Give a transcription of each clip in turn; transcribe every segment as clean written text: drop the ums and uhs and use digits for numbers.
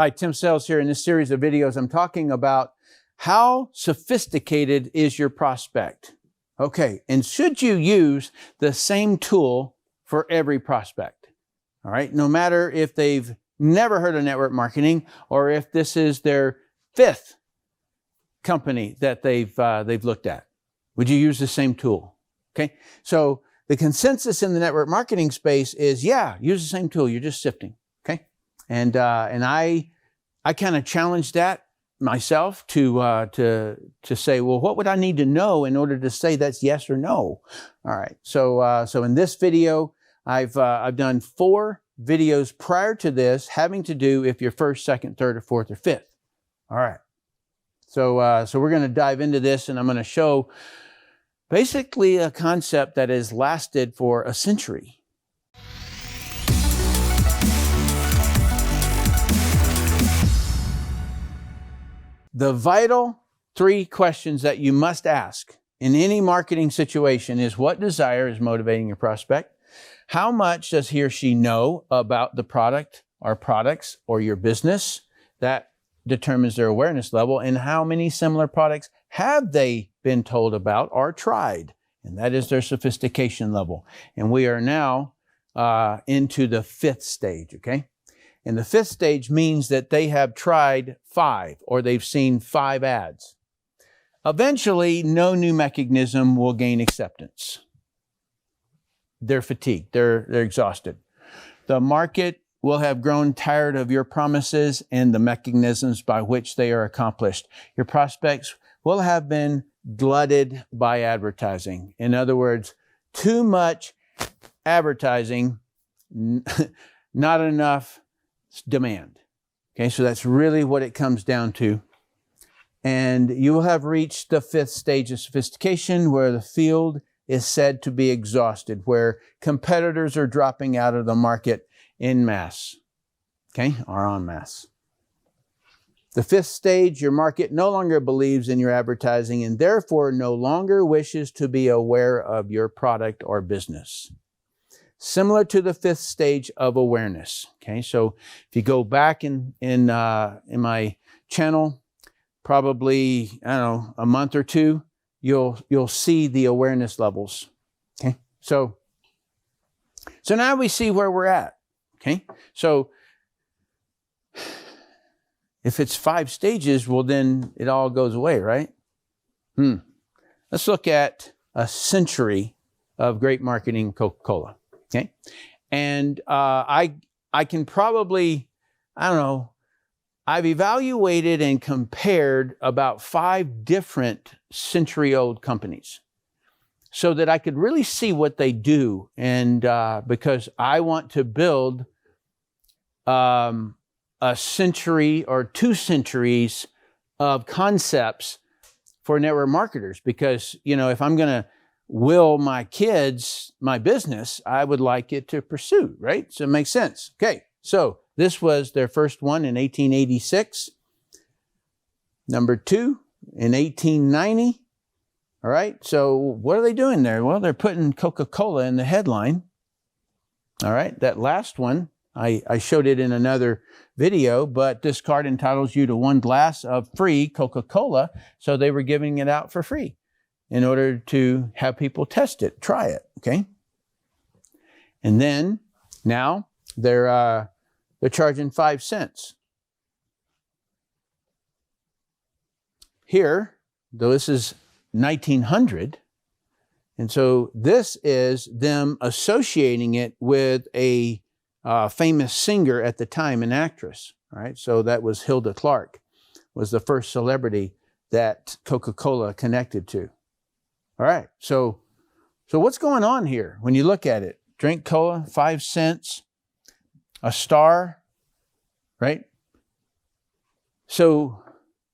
Hi, Tim Sells here. In this series of videos, I'm talking about how sophisticated is your prospect? Okay, and should you use the same tool for every prospect? All right, no matter if they've never heard of network marketing or if this is their fifth company that they've looked at, would you use the same tool? Okay, so the consensus in the network marketing space is, yeah, use the same tool. You're just sifting. Okay, and I kind of challenged that myself to say, well, what would I need to know in order to say that's yes or no? All right, so in this video, I've done 4 videos prior to this having to do if you're first, second, third, or fourth, or fifth. All right, so we're going to dive into this, and I'm going to show basically a concept that has lasted for a century. The vital 3 questions that you must ask in any marketing situation is, what desire is motivating your prospect? How much does he or she know about the product or products or your business? That determines their awareness level. And how many similar products have they been told about or tried? And that is their sophistication level. And we are now into the 5th stage, okay? And the 5th stage means that they have tried 5 or they've seen 5 ads. Eventually, no new mechanism will gain acceptance. They're fatigued. They're exhausted. The market will have grown tired of your promises and the mechanisms by which they are accomplished. Your prospects will have been glutted by advertising. In other words, too much advertising, not enough demand. Okay, so that's really what it comes down to. And you will have reached the 5th stage of sophistication, where the field is said to be exhausted, where competitors are dropping out of the market en masse, okay, or en masse. The 5th stage, your market no longer believes in your advertising and therefore no longer wishes to be aware of your product or business. Similar to the 5th stage of awareness. Okay, so if you go back in my channel, probably, I don't know, a month or 2, you'll see the awareness levels. Okay, so now we see where we're at. Okay, so if it's 5 stages, well, then it all goes away, right? Let's look at a century of great marketing Coca-Cola. Okay, and I can probably, I don't know, I've evaluated and compared about 5 different century-old companies so that I could really see what they do, and because I want to build a century or 2 centuries of concepts for network marketers, because, you know, if I'm going to will my kids my business, I would like it to pursue, right? So it makes sense. Okay, so this was their first one in 1886. Number 2 in 1890. All right, so what are they doing there? Well, they're putting Coca-Cola in the headline. All right, that last one, I showed it in another video, but this card entitles you to 1 glass of free Coca-Cola, so they were giving it out for free in order to have people test it, try it, okay? And then, now, they're charging 5 cents. Here, though this is 1900, and so this is them associating it with a famous singer at the time, an actress, all right? So that was Hilda Clark, was the first celebrity that Coca-Cola connected to. All right, so what's going on here when you look at it? Drink cola, 5 cents, a star, right? So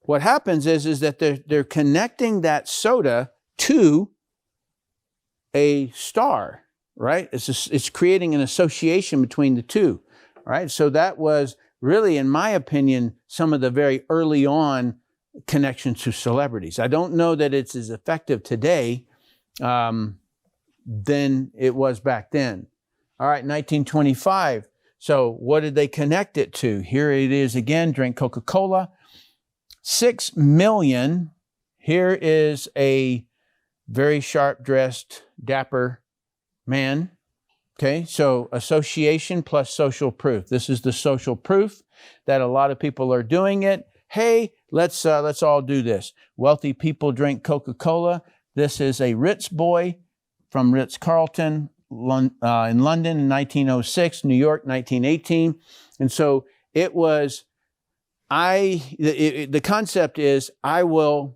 what happens is that they're connecting that soda to a star, right? It's creating an association between the two, right? So that was really, in my opinion, some of the very early on connections to celebrities. I don't know that it's as effective today than it was back then. All right, 1925, So what did they connect it to? Here it is again, drink Coca-Cola. 6 million. Here is a very sharp-dressed, dapper man. Okay, so association plus social proof. This is the social proof that a lot of people are doing it. Hey, let's all do this. Wealthy people drink Coca-Cola. This is a Ritz boy from Ritz-Carlton in London in 1906, New York 1918. And so it was, the concept is I'm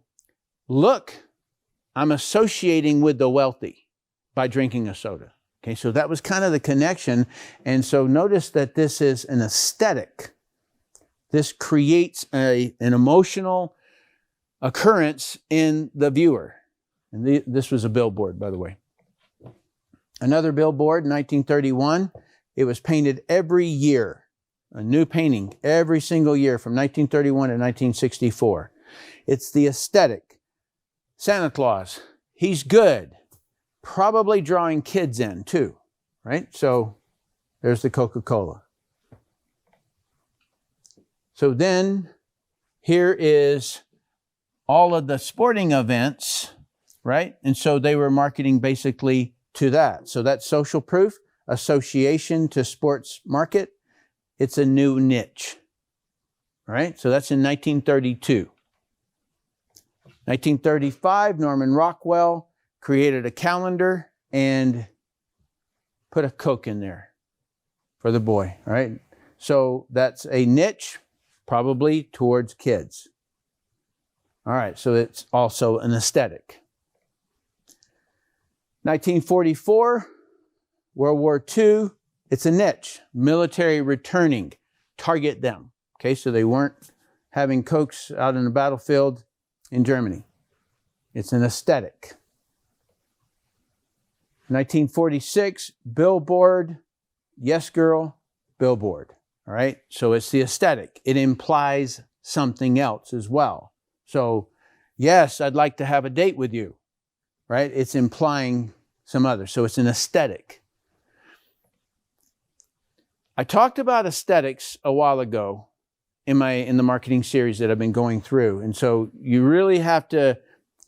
associating with the wealthy by drinking a soda. Okay, so that was kind of the connection. And so notice that this is an aesthetic. This creates an emotional occurrence in the viewer. And this was a billboard, by the way. Another billboard, 1931. It was painted every year. A new painting every single year from 1931 to 1964. It's the aesthetic. Santa Claus, he's good. Probably drawing kids in too, right? So there's the Coca-Cola. So then here is all of the sporting events, right? And so they were marketing basically to that. So that's social proof, association to sports market. It's a new niche, right? So that's in 1932. 1935, Norman Rockwell created a calendar and put a Coke in there for the boy, all right? So that's a niche, probably towards kids. All right, so it's also an aesthetic. 1944, World War II, it's a niche, military returning, target them. Okay, so they weren't having Cokes out in the battlefield in Germany. It's an aesthetic. 1946, billboard, yes girl, billboard. All right, so it's the aesthetic. It implies something else as well. So, yes, I'd like to have a date with you, right? It's implying some other. So it's an aesthetic. I talked about aesthetics a while ago in the marketing series that I've been going through. And so you really have to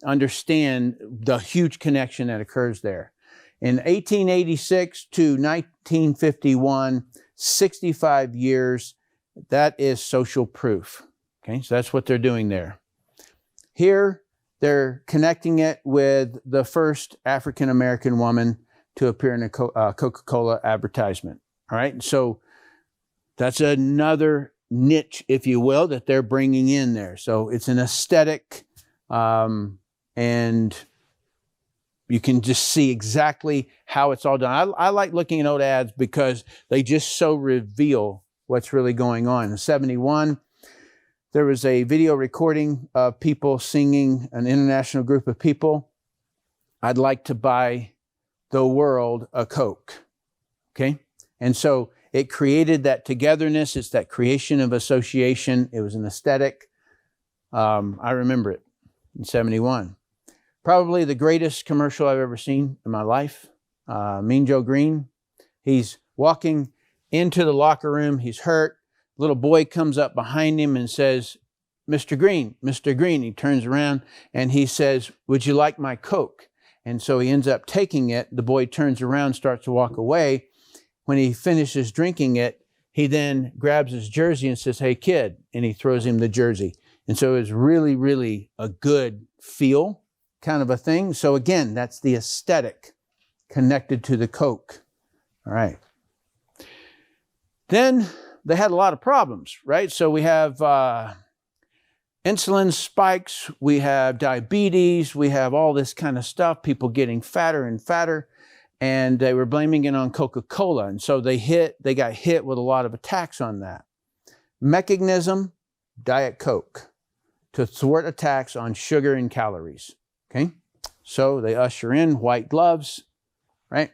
understand the huge connection that occurs there. In 1886 to 1951, 65 years, that is social proof. Okay, so that's what they're doing there. Here, they're connecting it with the first African-American woman to appear in a Coca-Cola advertisement. All right, so that's another niche, if you will, that they're bringing in there. So it's an aesthetic, and you can just see exactly how it's all done. I like looking at old ads because they just so reveal what's really going on. In 71, there was a video recording of people singing, an international group of people. I'd like to buy the world a Coke. Okay? And so it created that togetherness. It's that creation of association. It was an aesthetic. I remember it in 71. Probably the greatest commercial I've ever seen in my life. Mean Joe Green. He's walking into the locker room. He's hurt. Little boy comes up behind him and says, Mr. Green, Mr. Green. He turns around and he says, would you like my Coke? And so he ends up taking it. The boy turns around, starts to walk away. When he finishes drinking it, he then grabs his jersey and says, hey, kid. And he throws him the jersey. And so it was really, really a good feel kind of a thing. So again, that's the aesthetic connected to the Coke. All right. Then they had a lot of problems, right? So we have insulin spikes, we have diabetes, we have all this kind of stuff, people getting fatter and fatter, and they were blaming it on Coca-Cola. And so they got hit with a lot of attacks on that. Mechanism, Diet Coke, to thwart attacks on sugar and calories. Okay, so they usher in white gloves, right?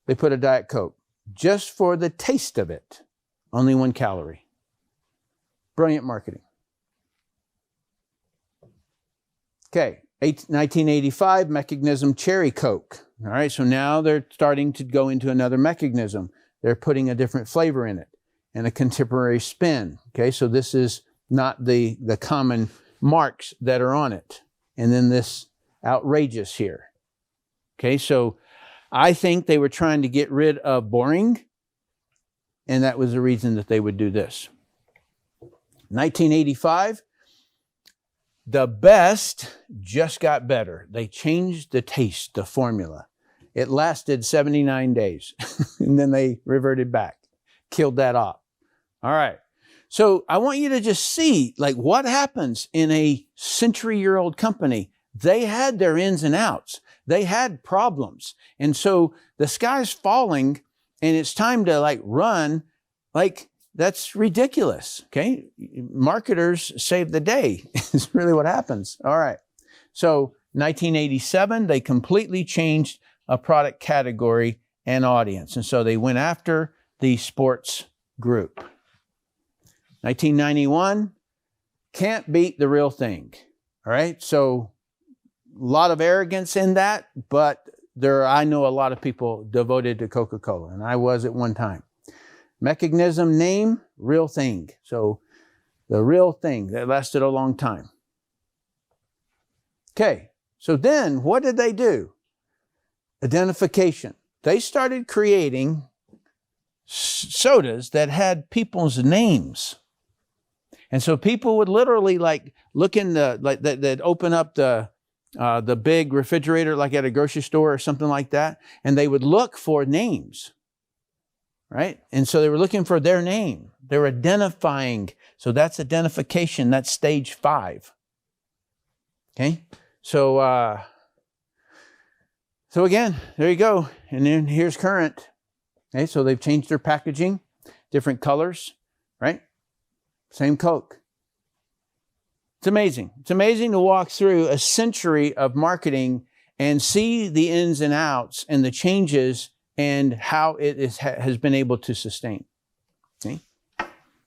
They put a Diet Coke just for the taste of it. Only 1 calorie. Brilliant marketing. Okay, 1985, mechanism Cherry Coke. All right, so now they're starting to go into another mechanism. they're putting a different flavor in it and a contemporary spin. Okay, so this is not the common marks that are on it. And then this outrageous here. Okay, so I think they were trying to get rid of boring, and that was the reason that they would do this. 1985, the best just got better. They changed the taste, the formula. It lasted 79 days, and then they reverted back, killed that off. All right. So I want you to just see, like, what happens in a century-year-old company. They had their ins and outs. They had problems. And so the sky's falling, and it's time to, like, run. Like, that's ridiculous, okay? Marketers save the day is really what happens. All right. So 1987, they completely changed a product category and audience. And so they went after the sports group. 1991, can't beat the real thing. All right. So a lot of arrogance in that, but I know a lot of people devoted to Coca-Cola, and I was at one time. Mechanism, name, real thing. So the real thing that lasted a long time. Okay. So then what did they do? Identification. They started creating sodas that had people's names. And so people would literally, like, look in they'd open up the big refrigerator, like at a grocery store or something like that, and they would look for names, right? And so they were looking for their name. They were identifying. So that's identification. That's stage 5. Okay? So again, there you go. And then here's current. Okay, so they've changed their packaging, different colors, right? Same Coke. It's amazing. It's amazing to walk through a century of marketing and see the ins and outs and the changes and how it has been able to sustain. Okay?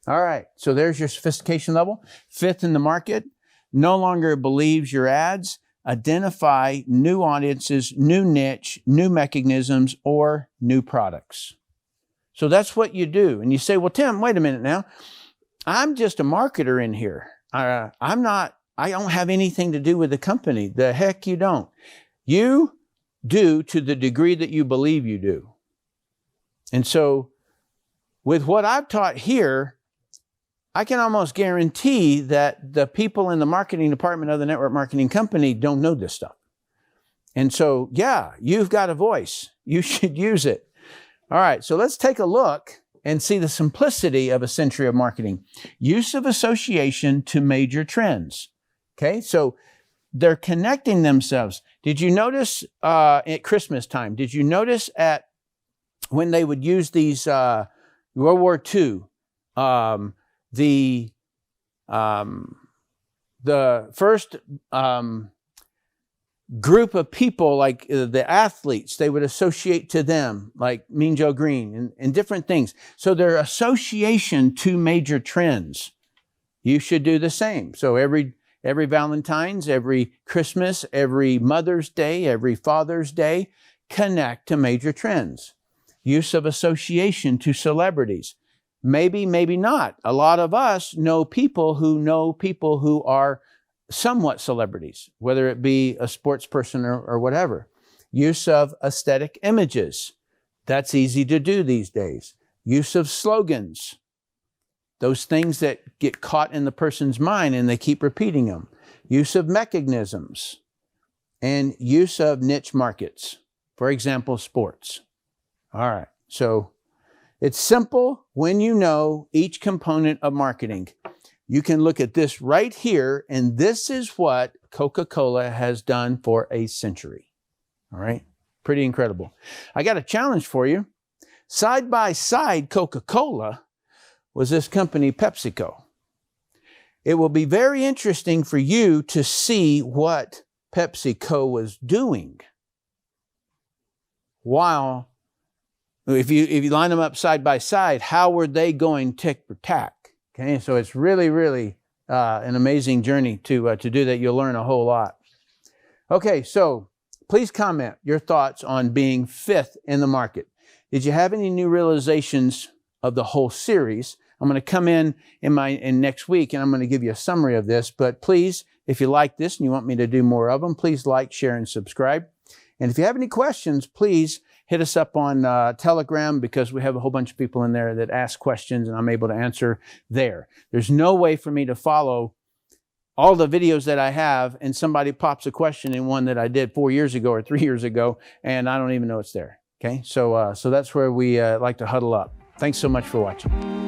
All right. So there's your sophistication level. 5th in the market. No longer believes your ads. Identify new audiences, new niche, new mechanisms, or new products. So that's what you do. And you say, well, Tim, wait a minute now. I'm just a marketer in here. I don't have anything to do with the company. The heck you don't. You do to the degree that you believe you do. And so with what I've taught here, I can almost guarantee that the people in the marketing department of the network marketing company don't know this stuff. And so, yeah, you've got a voice. You should use it. All right, so let's take a look and see the simplicity of a century of marketing. Use of association to major trends. Okay, so they're connecting themselves. Did you notice at Christmas time, did you notice when they would use these World War II, the first group of people, like the athletes, they would associate to them, like Mean Joe Green and different things. So their association to major trends. You should do the same. So every Valentine's, every Christmas, every Mother's Day, every Father's Day, connect to major trends. Use of association to celebrities. Maybe, maybe not. A lot of us know people who are somewhat celebrities, whether it be a sports person or whatever. Use of aesthetic images. That's easy to do these days. Use of slogans. Those things that get caught in the person's mind and they keep repeating them. Use of mechanisms. And use of niche markets. For example, sports. All right. So it's simple when you know each component of marketing. You can look at this right here, and this is what Coca-Cola has done for a century. All right? Pretty incredible. I got a challenge for you. Side by side Coca-Cola was this company, PepsiCo. It will be very interesting for you to see what PepsiCo was doing while, if you line them up side by side, how were they going tick for tack? Okay, so it's really, really an amazing journey to do that. You'll learn a whole lot. Okay, so please comment your thoughts on being 5th in the market. Did you have any new realizations of the whole series? I'm going to come in next week, and I'm going to give you a summary of this. But please, if you like this and you want me to do more of them, please like, share, and subscribe. And if you have any questions, please hit us up on Telegram, because we have a whole bunch of people in there that ask questions, and I'm able to answer there. There's no way for me to follow all the videos that I have, and somebody pops a question in one that I did 4 years ago or 3 years ago, and I don't even know it's there. Okay, so that's where we like to huddle up. Thanks so much for watching.